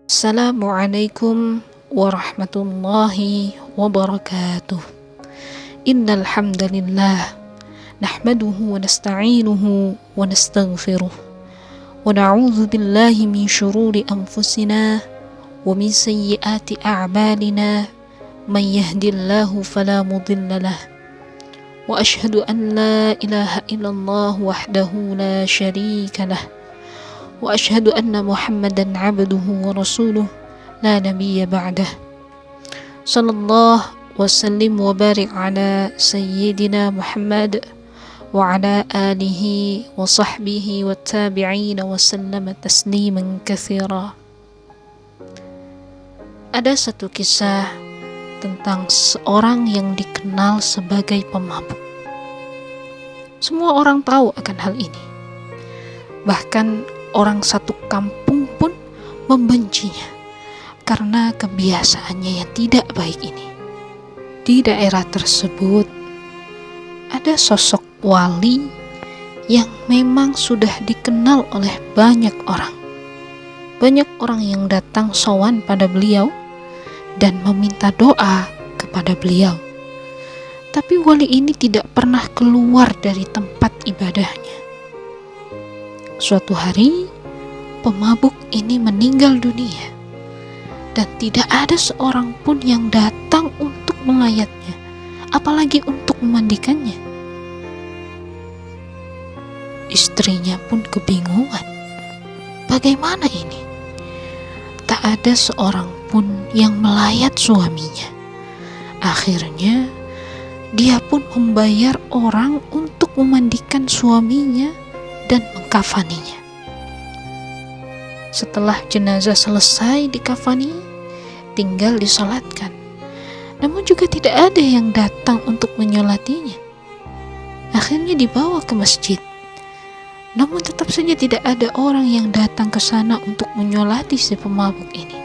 Assalamualaikum warahmatullahi wabarakatuh. Innal hamdalillah nahmaduhu wa nasta'inuhu wa nastaghfiruh wa na'udzu billahi min shururi anfusina wa min sayyiati a'malina man yahdihillahu fala mudilla lahu wa ashhadu an la ilaha illallah wahdahu la syarika lah wa ashhadu anna Muhammadan abduhu wa rasuluh la nabiyya ba'dah. Sallallahu wa sallim wa barik ala sayyidina Muhammad wa ala alihi wa sahbihi wa tabi'in wa sallama tasliman katsira. Ada satu kisah tentang seorang yang dikenal sebagai pemabuk. Semua orang tahu akan hal ini. Bahkan orang satu kampung pun membencinya karena kebiasaannya yang tidak baik ini. Di daerah tersebut ada sosok wali yang memang sudah dikenal oleh banyak orang. Banyak orang yang datang sowan pada beliau dan meminta doa kepada beliau. Tapi wali ini tidak pernah keluar dari tempat ibadahnya. Suatu hari, pemabuk ini meninggal dunia dan tidak ada seorang pun yang datang untuk melayatnya, apalagi untuk memandikannya. Istrinya pun kebingungan. Bagaimana ini? Tak ada seorang pun yang melayat suaminya. Akhirnya, dia pun membayar orang untuk memandikan suaminya dan mengkafaninya. Setelah jenazah selesai dikafani, tinggal disolatkan. Namun juga tidak ada yang datang untuk menyolatinya. Akhirnya dibawa ke masjid. Namun tetap saja tidak ada orang yang datang ke sana untuk menyolati si pemabuk ini.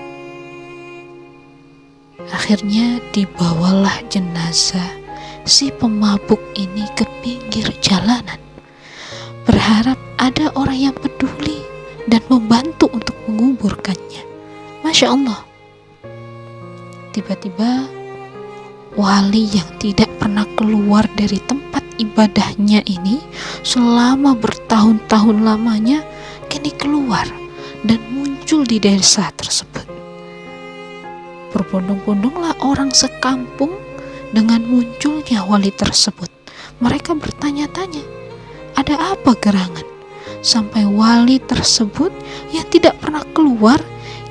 Akhirnya dibawalah jenazah si pemabuk ini ke pinggir jalanan, berharap ada orang yang peduli dan membantu untuk menguburkannya. Masya Allah. Tiba-tiba wali yang tidak pernah keluar dari tempat ibadahnya ini selama bertahun-tahun lamanya kini keluar dan muncul di desa tersebut. Berbondong-bondonglah orang sekampung dengan munculnya wali tersebut. Mereka bertanya-tanya, ada apa gerangan? Sampai wali tersebut yang tidak pernah keluar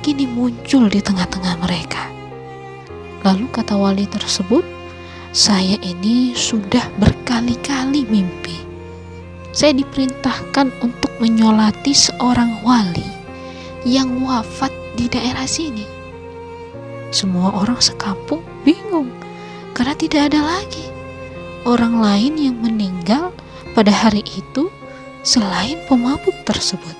kini muncul di tengah-tengah mereka. Lalu kata wali tersebut, saya ini sudah berkali-kali mimpi. Saya diperintahkan untuk menyolati seorang wali yang wafat di daerah sini. Semua orang sekampung bingung karena tidak ada lagi orang lain yang meninggal pada hari itu selain pemabuk tersebut.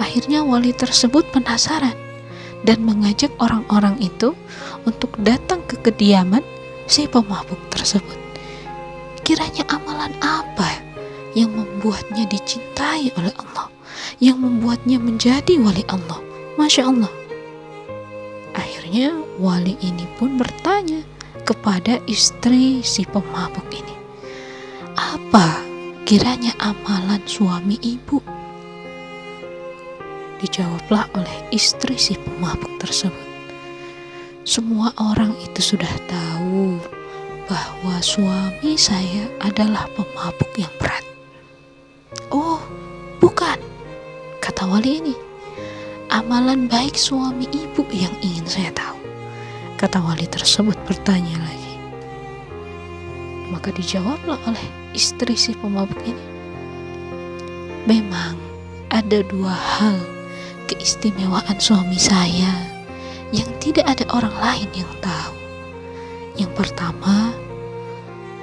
Akhirnya wali tersebut penasaran dan mengajak orang-orang itu untuk datang ke kediaman si pemabuk tersebut. Kiranya amalan apa yang membuatnya dicintai oleh Allah, yang membuatnya menjadi wali Allah? Masya Allah. Akhirnya wali ini pun bertanya kepada istri si pemabuk ini, apa kiranya amalan suami ibu? Dijawablah oleh istri si pemabuk tersebut, semua orang itu sudah tahu bahwa suami saya adalah pemabuk yang berat. Oh, bukan, kata wali ini. Amalan baik suami ibu yang ingin saya tahu. Kata wali tersebut bertanya lagi. Maka dijawablah oleh istri si pemabuk ini, memang ada dua hal keistimewaan suami saya yang tidak ada orang lain yang tahu. Yang pertama,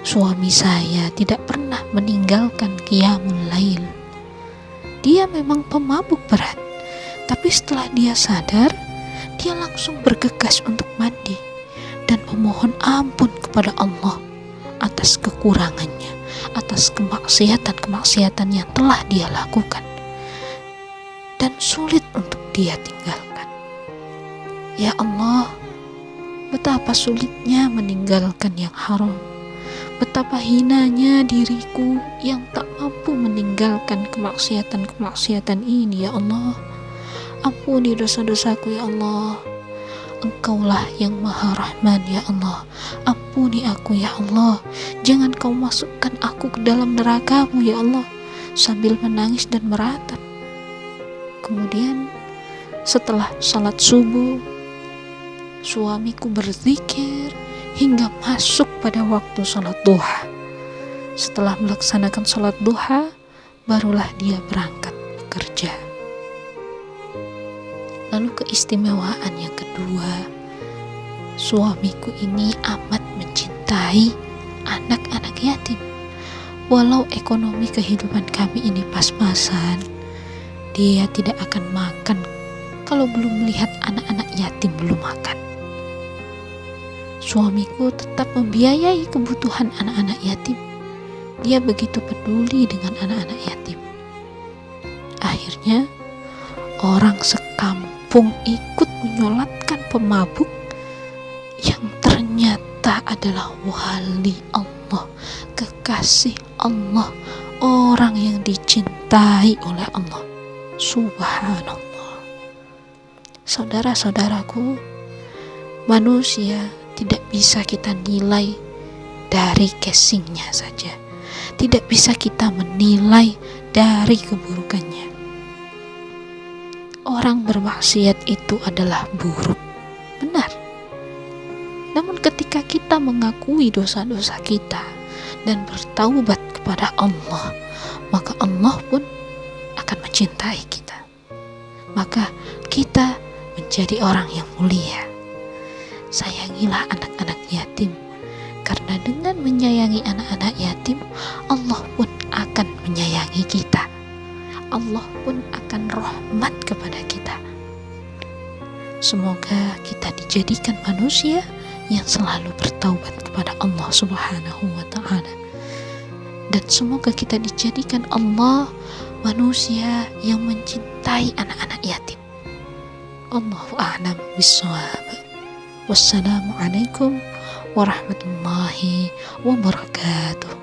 suami saya tidak pernah meninggalkan qiyamul lail. Dia memang pemabuk berat, tapi setelah dia sadar, dia langsung bergegas untuk mandi dan memohon ampun kepada Allah atas kekurangannya, atas kemaksiatan-kemaksiatan yang telah dia lakukan. dan sulit untuk dia tinggalkan. Ya Allah, betapa sulitnya meninggalkan yang haram. Betapa hinanya diriku yang tak mampu meninggalkan kemaksiatan-kemaksiatan ini, ya Allah. Ampuni dosa-dosaku, ya Allah. Engkaulah yang Maha Rahman, ya Allah. Ampuni aku, ya Allah. Jangan kau masukkan aku ke dalam neraka-Mu, ya Allah. Sambil menangis dan meratap. Kemudian setelah salat subuh, suamiku berzikir hingga masuk pada waktu salat duha. Setelah melaksanakan salat duha, barulah dia berangkat bekerja. Lalu keistimewaan yang kedua, suamiku ini amat mencintai anak-anak yatim. Walau ekonomi kehidupan kami ini pas-pasan, dia tidak akan makan kalau belum melihat anak-anak yatim belum makan. Suamiku tetap membiayai kebutuhan anak-anak yatim. Dia begitu peduli dengan anak-anak yatim. Akhirnya orang sekampung ikut menyolatkan pemabuk yang ternyata adalah wali Allah, kekasih Allah, orang yang dicintai oleh Allah. Subhanallah. Saudara-saudaraku, manusia tidak bisa kita nilai dari casingnya saja. Tidak bisa kita menilai dari keburukannya. Orang bermaksiat itu adalah buruk, benar. Namun ketika kita mengakui dosa-dosa kita dan bertaubat kepada Allah, maka Allah pun akan mencintai kita. Maka kita menjadi orang yang mulia. Sayangilah anak-anak yatim, karena dengan menyayangi anak-anak yatim, Allah pun akan menyayangi kita. Allah pun akan rahmat kepada kita. Semoga kita dijadikan manusia yang selalu bertaubat kepada Allah Subhanahu wa ta'ala. Dan semoga kita dijadikan Allah manusia yang mencintai anak-anak yatim. Allahu a'lam bishawab. Wassalamualaikum warahmatullahi wabarakatuh.